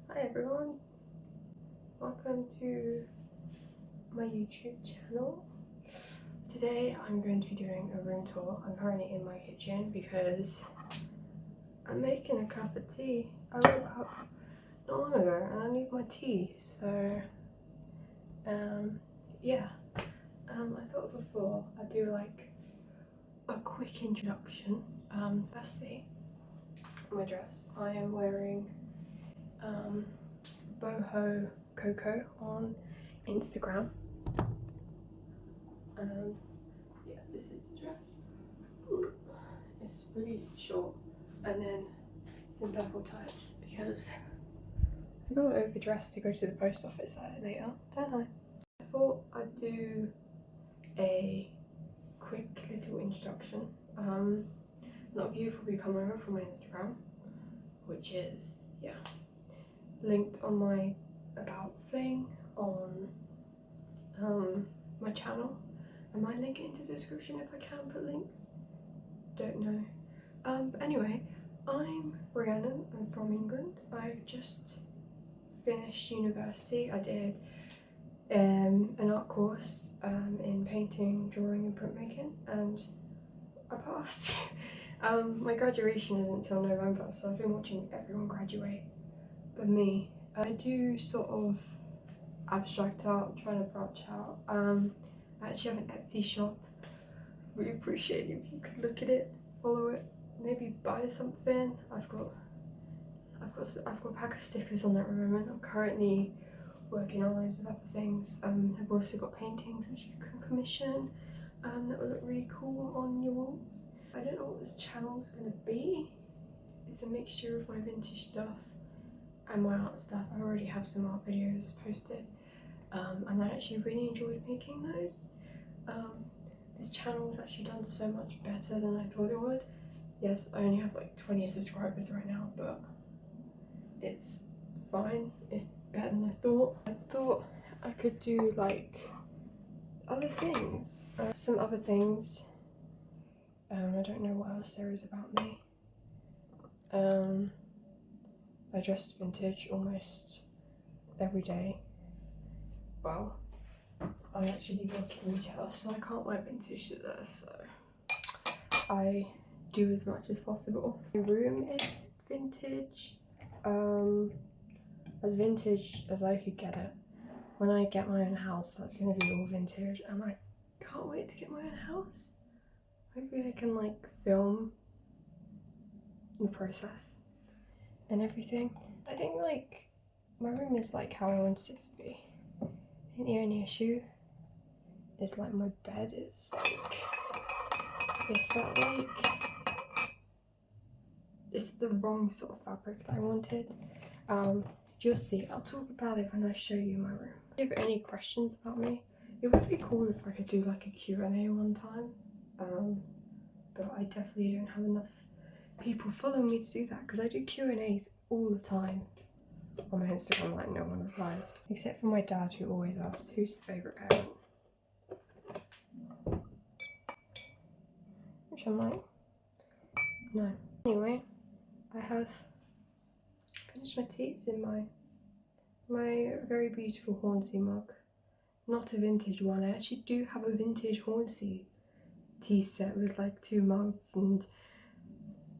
Hi everyone, welcome to my YouTube channel. Today I'm going to be doing a room tour. I'm currently in my kitchen because I'm making a cup of tea. I woke up not long ago and I need my tea, so yeah. I thought before I'd do like a quick introduction. Firstly, my dress. I am wearing boho cocoa on Instagram. Yeah, this is the dress. It's really short, and then some purple tights because I got overdressed to go to the post office later, don't I? I thought I'd do a quick little introduction. A lot of you have probably come over from my Instagram, which is, yeah, linked on my about thing on my channel. I might link it into the description if I can put links. Don't know. But anyway, I'm Rhiannon. I'm from England. I've just finished university. I did an art course in painting, drawing and printmaking, and I passed. My graduation isn't until November, so I've been watching everyone graduate but me. I do sort of abstract art, trying to branch out. I actually have an Etsy shop. Really appreciate it if you could look at it, follow it, maybe buy something. I've got a pack of stickers on there at the moment. I'm currently working on loads of other things. I've also got paintings which you can commission that will look really cool on your walls. I don't know what this channel's gonna be. It's a mixture of my vintage stuff and my art stuff. I already have some art videos posted, and I actually really enjoyed making those. This channel has actually done so much better than I thought it would. Yes, I only have like 20 subscribers right now, but it's fine. It's better than I thought. I thought I could do like other things. Some other things. I don't know what else there is about me. I dress vintage almost every day. Well, I actually work in retail, so I can't wear vintage to this, so I do as much as possible. My room is vintage. As vintage as I could get it. When I get my own house, that's gonna be all vintage, and I can't wait to get my own house. Hopefully I can like film the process and everything. I think like my room is like how I wanted it to be. I think the only issue is like my bed is like, it's that like, it's the wrong sort of fabric that I wanted. You'll see, I'll talk about it when I show you my room. If you have any questions about me, it would be cool if I could do like a Q&A one time. But I definitely don't have enough people following me to do that, because I do Q&As all the time on my Instagram, like no one replies. Except for my dad, who always asks, who's the favourite parent? Which I'm like, no. Anyway, I have finished my tea. It's in my very beautiful Hornsey mug. Not a vintage one. I actually do have a vintage Hornsey tea set with like 2 mugs and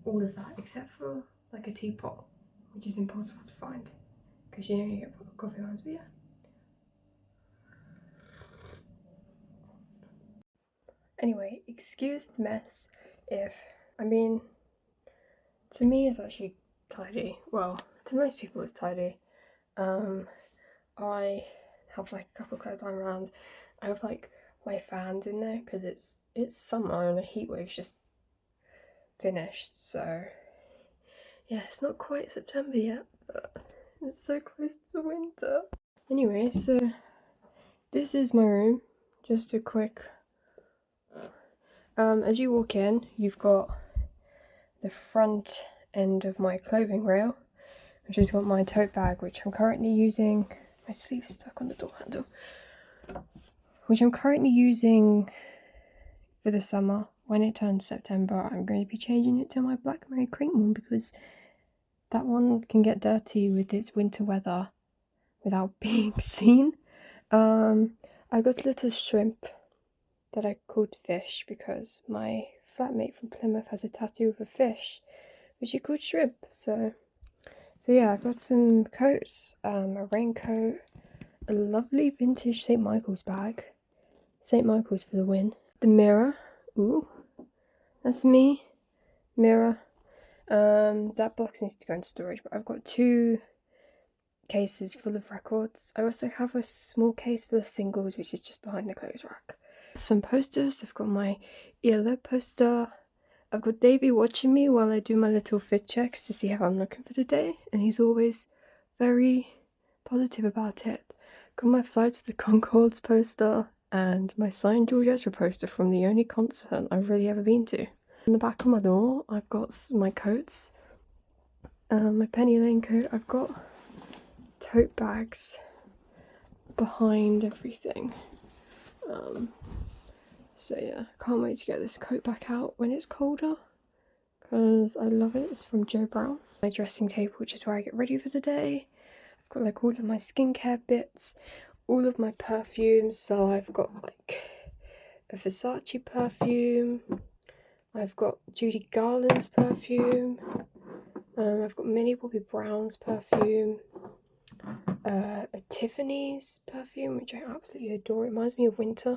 all of that, except for like a teapot, which is impossible to find because you only get coffee ones. But yeah. Anyway, excuse the mess. I mean, to me it's actually tidy. Well, to most people it's tidy. I have like a couple of clothes lying around. I have like my fans in there because it's summer and the heat wave's just finished, so yeah, it's not quite September yet, but it's so close to winter. Anyway, so this is my room. Just a quick as you walk in, you've got the front end of my clothing rail, which has got my tote bag, which I'm currently using. My sleeve's stuck on the door handle. Which I'm currently using for the summer. When it turns September, I'm going to be changing it to my black Mary cream one because that one can get dirty with its winter weather without being seen. I got a little shrimp that I called Fish because my flatmate from Plymouth has a tattoo of a fish, which he called Shrimp. So yeah, I've got some coats, a raincoat, a lovely vintage St. Michael's bag. St. Michael's for the win. The mirror. Ooh, that's me. Mirror. That box needs to go in storage, but I've got 2 cases full of records. I also have a small case full of singles, which is just behind the clothes rack. Some posters. I've got my ELO poster. I've got Davey watching me while I do my little fit checks to see how I'm looking for the day, and he's always very positive about it. Got my Flight to the Conchords poster and my signed George Ezra poster from the only concert I've really ever been to. On the back of my door, I've got my coats, my Penny Lane coat. I've got tote bags behind everything. So yeah, can't wait to get this coat back out when it's colder because I love it. It's from Joe Brown's. My dressing table, which is where I get ready for the day. I've got like all of my skincare bits, all of my perfumes. So I've got like a Versace perfume. I've got Judy Garland's perfume. I've got Millie Bobby Brown's perfume. A Tiffany's perfume, which I absolutely adore. It reminds me of winter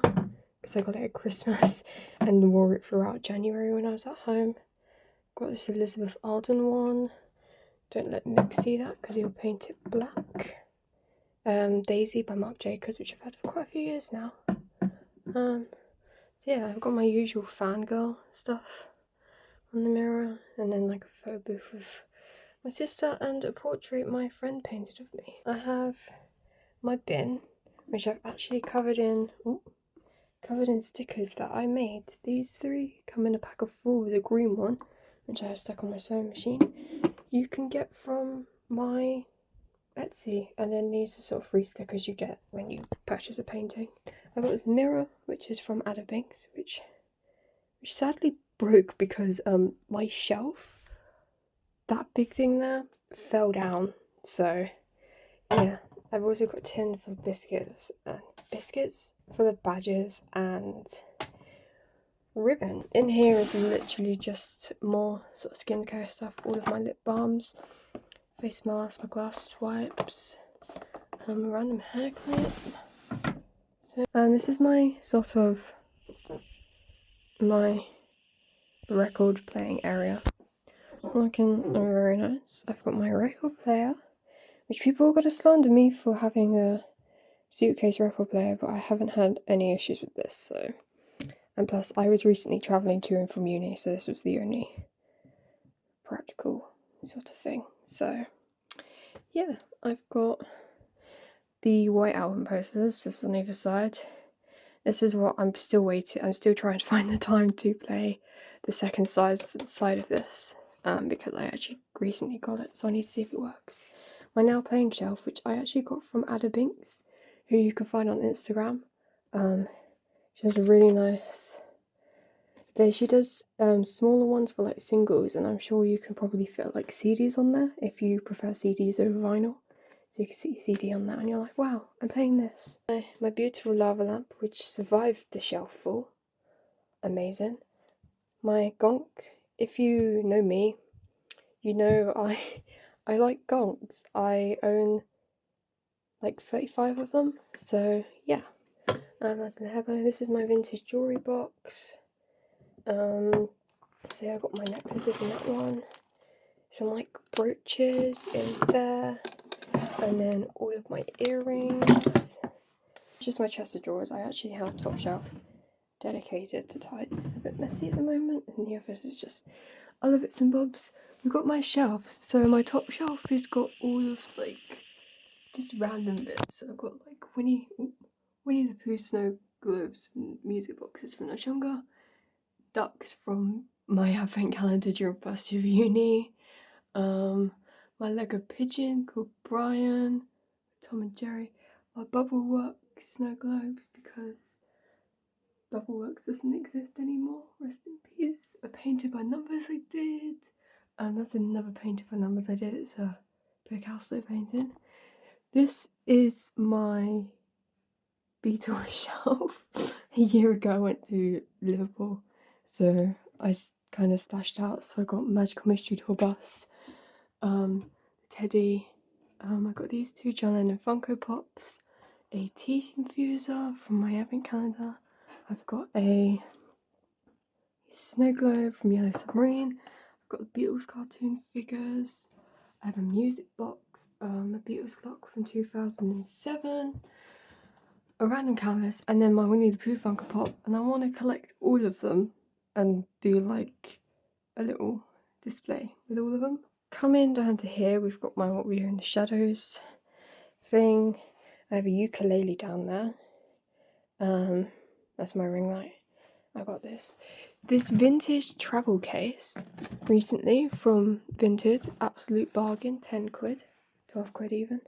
because I got it at Christmas and wore it throughout January when I was at home. Got this Elizabeth Arden one. Don't let Mick see that because he'll paint it black. Daisy by Marc Jacobs, which I've had for quite a few years now. So yeah, I've got my usual fangirl stuff on the mirror, and then like a photo booth of my sister and a portrait my friend painted of me. I have my bin, which I've actually covered in stickers that I made. These 3 come in a pack of 4 with a green one, which I have stuck on my sewing machine. You can get from my Etsy, and then these are sort of free stickers you get when you purchase a painting. I've got this mirror, which is from Ada Binks, which sadly broke because my shelf, that big thing there, fell down. So yeah, I've also got a tin for biscuits for the badges and ribbon. In here is literally just more sort of skincare stuff, all of my lip balms, face mask, my glasses wipes, a random hair clip. So, and this is my sort of my record playing area. Looking very nice. I've got my record player, which people got to slander me for having a suitcase record player, but I haven't had any issues with this. So, and plus I was recently travelling to and from uni, so this was the only practical sort of thing. So yeah, I've got the White Album posters just on either side. This is what I'm still waiting. I'm still trying to find the time to play the second side of this, because I actually recently got it, so I need to see if it works. My now playing shelf, which I actually got from Ada Binks, who you can find on Instagram. She has a really nice. She does smaller ones for like singles, and I'm sure you can probably fit like CDs on there if you prefer CDs over vinyl. So you can see CD on that and you're like, wow, I'm playing this. My beautiful lava lamp, which survived the shelf fall. Amazing. My gonk, if you know me, you know I like gonks. I own like 35 of them, so yeah. As an hairband, this is my vintage jewellery box. So yeah, I got my necklaces in that one. Some like brooches in there. And then all of my earrings. Just my chest of drawers. I actually have a top shelf dedicated to tights. A bit messy at the moment, and the others is just other bits and bobs. We've got my shelves. So my top shelf has got all of like just random bits. So I've got like Winnie the Pooh snow globes and music boxes from when I was younger. Ducks from my advent calendar during first year of uni. My Lego pigeon called Brian, Tom and Jerry. My Bubbleworks snow globes because Bubbleworks doesn't exist anymore. Rest in peace. A painted by numbers I did. That's another painting for numbers I did. It's a Picasso painting. This is my Beatles shelf. A year ago I went to Liverpool, so I kind of splashed out. So I got Magical Mystery Tour Bus, Teddy. I got these two John Lennon Funko Pops, a tea infuser from my advent calendar. I've got a snow globe from Yellow Submarine. I've got the Beatles cartoon figures. I have a music box, a Beatles clock from 2007, a random canvas, and then my Winnie the Pooh Funko Pop. And I want to collect all of them and do like a little display with all of them. Coming down to here, we've got my What We Do in the Shadows thing. I have a ukulele down there. That's my ring light. I got this vintage travel case recently from Vinted, absolute bargain, 10 quid, 12 quid even.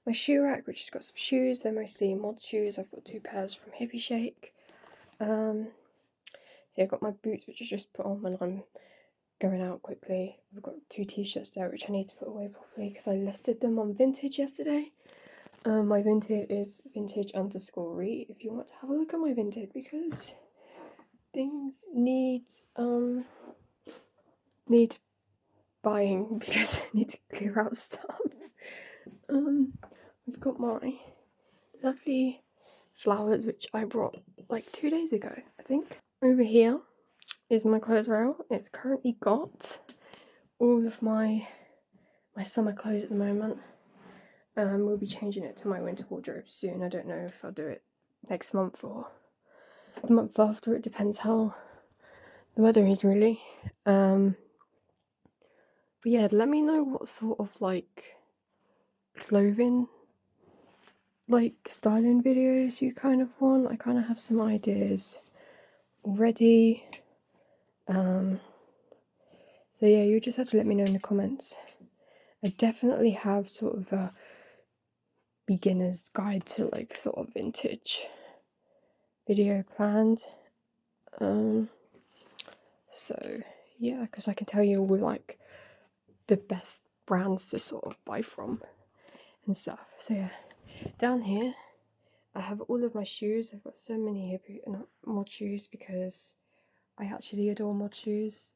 My shoe rack, which has got some shoes, they're mostly mod shoes. I've got 2 pairs from Hippie Shake. So I've got my boots, which I just put on when I'm going out quickly. I've got 2 t-shirts there, which I need to put away properly because I listed them on Vintage yesterday. My Vinted is vintage_re if you want to have a look at my Vinted, because things need buying because I need to clear out stuff. We've got my lovely flowers, which I brought like 2 days ago, I think. Over here is my clothes rail. It's currently got all of my summer clothes at the moment. We'll be changing it to my winter wardrobe soon. I don't know if I'll do it next month or the month after. It depends how the weather is, really. But yeah, let me know what sort of like clothing, like styling videos you kind of want. I kind of have some ideas already. So yeah, you just have to let me know in the comments. I definitely have sort of a beginner's guide to like sort of vintage video planned. So yeah, because I can tell you all like the best brands to sort of buy from and stuff. So yeah, down here I have all of my shoes. I've got so many mod shoes because I actually adore mod shoes.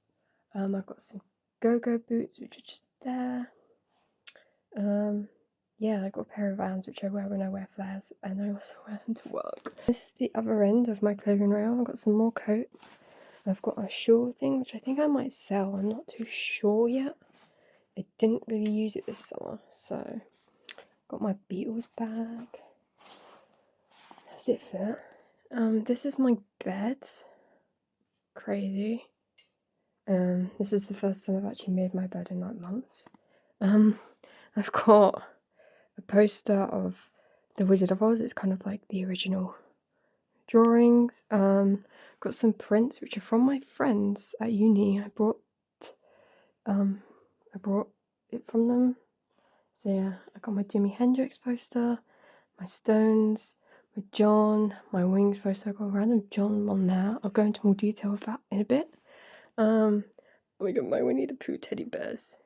I've got some go-go boots which are just there. Yeah, I've got a pair of Vans which I wear when I wear flares, and I also wear them to work. This is the other end of my clothing rail. I've got some more coats. I've got a shawl thing which I think I might sell. I'm not too sure yet. I didn't really use it this summer, so got my Beatles bag. That's it for that. This is my bed. Crazy. This is the first time I've actually made my bed in like months. I've got a poster of the Wizard of Oz. It's kind of like the original drawings. Got some prints which are from my friends at uni. I brought it from them. So yeah, I got my Jimi Hendrix poster, my Stones, my John, my Wings poster. I got a random John on there. I'll go into more detail with that in a bit. We got my Winnie the Pooh teddy bears.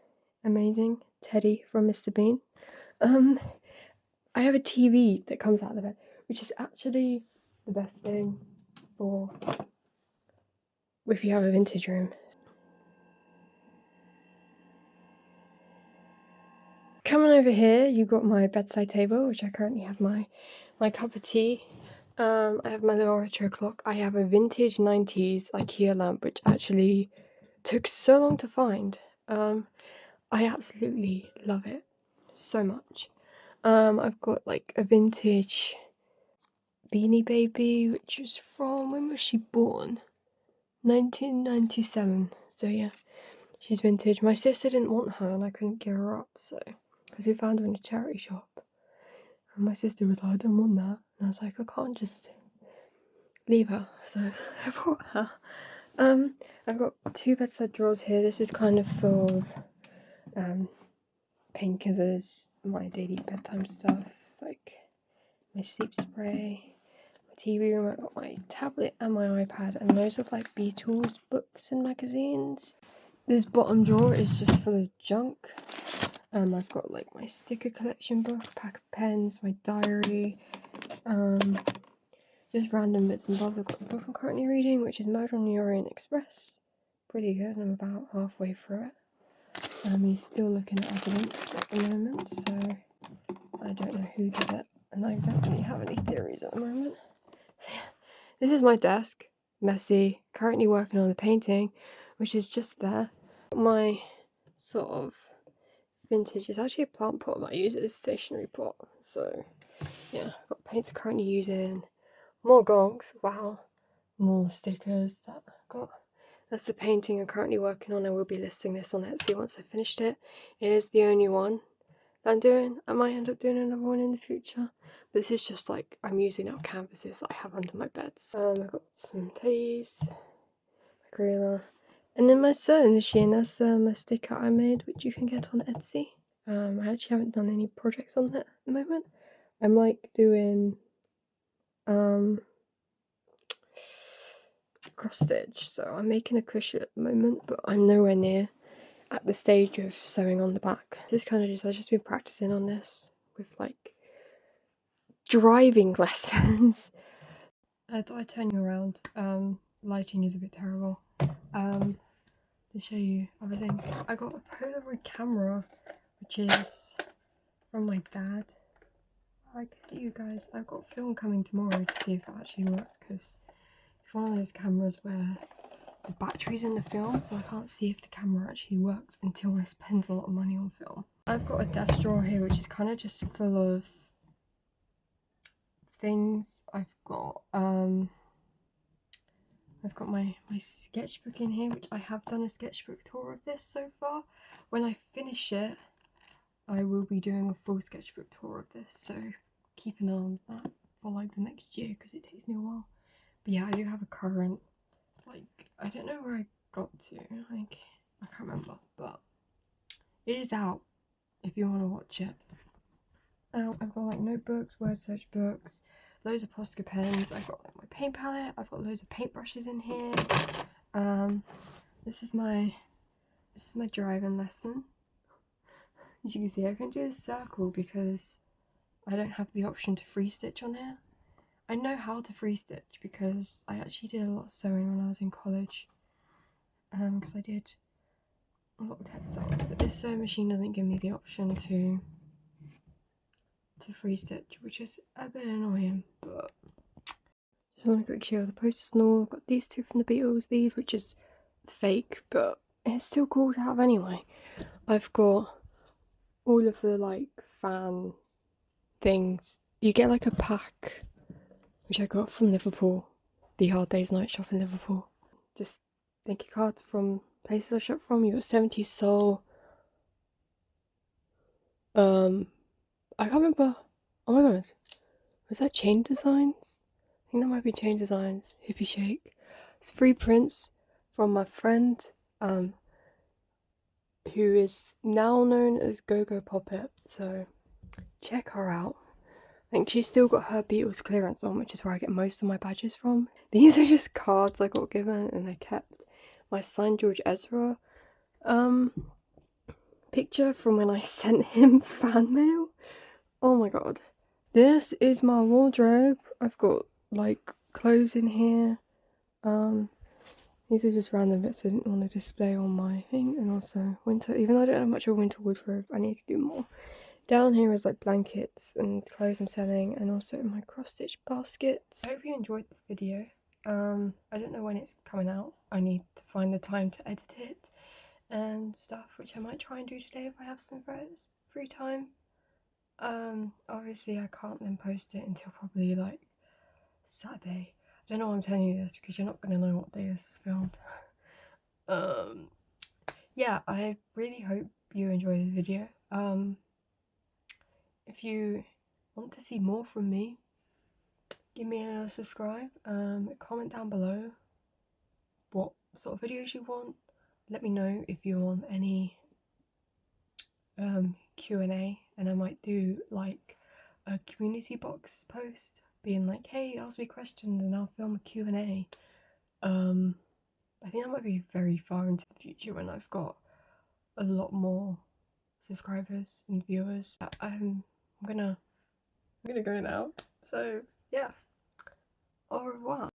Amazing. Teddy from Mr. Bean. I have a TV that comes out of the bed, which is actually the best thing for if you have a vintage room. Coming over here, you got my bedside table, which I currently have my cup of tea. I have my little retro clock. I have a vintage 90s IKEA lamp, which actually took so long to find. I absolutely love it so much. I've got like a vintage Beanie Baby, which is from, when was she born? 1997. So yeah, she's vintage. My sister didn't want her and I couldn't give her up, so because we found her in a charity shop. And my sister was like, I don't want that. And I was like, I can't just leave her, so I brought her. I've got 2 bedside drawers here. This is kind of full of painkillers, my daily bedtime stuff, like my sleep spray, my TV room. I've got my tablet and my iPad, and those are like Beatles books and magazines. This bottom drawer is just full of junk. I've got like my sticker collection book, pack of pens, my diary, just random bits and bobs. I've got the book I'm currently reading, which is Murder on the Orient Express. Pretty good, I'm about halfway through it. He's still looking at evidence at the moment, so I don't know who did it, and I don't really have any theories at the moment. So yeah, this is my desk, messy, currently working on the painting, which is just there. My sort of vintage is actually a plant pot that I use as a stationery pot, so yeah, I've got paints currently using, more gongs, wow, more stickers that I've got. That's the painting I'm currently working on. I will be listing this on Etsy once I've finished it. It is the only one that I'm doing. I might end up doing another one in the future, but this is just like I'm using up canvases that I have under my bed. I've got some teddies, my gorilla, and then my sewing machine. That's a sticker I made, which you can get on Etsy. I actually haven't done any projects on that at the moment. I'm like doing cross stitch, so I'm making a cushion at the moment, but I'm nowhere near at the stage of sewing on the back. This kind of I've just been practicing on this with like driving lessons. I thought I'd turn you around. Lighting is a bit terrible. To show you other things. I got a Polaroid camera, which is from my dad. I can you guys, I've got film coming tomorrow to see if it actually works, because it's one of those cameras where the battery's in the film, so I can't see if the camera actually works until I spend a lot of money on film. I've got a desk drawer here which is kind of just full of things. I've got my sketchbook in here, which I have done a sketchbook tour of this so far. When I finish it, I will be doing a full sketchbook tour of this, so keep an eye on that for like the next year, because it takes me a while. But yeah, I do have a current, like, I don't know where I got to, like, I can't remember, but it is out if you want to watch it. I've got like notebooks, word search books, loads of Posca pens, I've got like my paint palette, I've got loads of paintbrushes in here. This is my driving lesson. As you can see, I can't do this circle because I don't have the option to free stitch on here. I know how to free stitch because I actually did a lot of sewing when I was in college, because I did a lot of textiles, but this sewing machine doesn't give me the option to free stitch, which is a bit annoying. But just want to quick show the posters and all. I've got these two from the Beatles, these which is fake, but it's still cool to have anyway. I've got all of the like fan things. You get like a pack, which I got from Liverpool, the Hard Day's Night shop in Liverpool. Just thank you cards from places I shop from. You got 70s Soul. I can't remember. Oh my god, was that Chain Designs? I think that might be Chain Designs. Hippie Shake. It's 3 prints from my friend, who is now known as Go-Go Poppet. So check her out. I think she's still got her Beatles clearance on, which is where I get most of my badges from. These are just cards I got given and I kept. My signed George Ezra picture from when I sent him fan mail. Oh my god. This is my wardrobe. I've got like clothes in here. These are just random bits I didn't want to display on my thing, and also winter. Even though I don't have much of a winter wardrobe, I need to do more. Down here is like blankets and clothes I'm selling, and also my cross stitch baskets. I hope you enjoyed this video. I don't know when it's coming out. I need to find the time to edit it and stuff, which I might try and do today if I have some free time. Obviously I can't then post it until probably like Saturday. I don't know why I'm telling you this because you're not going to know what day this was filmed. Yeah, I really hope you enjoyed the video. If you want to see more from me, give me a subscribe, comment down below what sort of videos you want. Let me know if you want any Q&A, and I might do like a community box post being like, hey, ask me questions and I'll film a Q&A. I think that might be very far into the future when I've got a lot more subscribers and viewers. I'm gonna go now. So yeah, au revoir.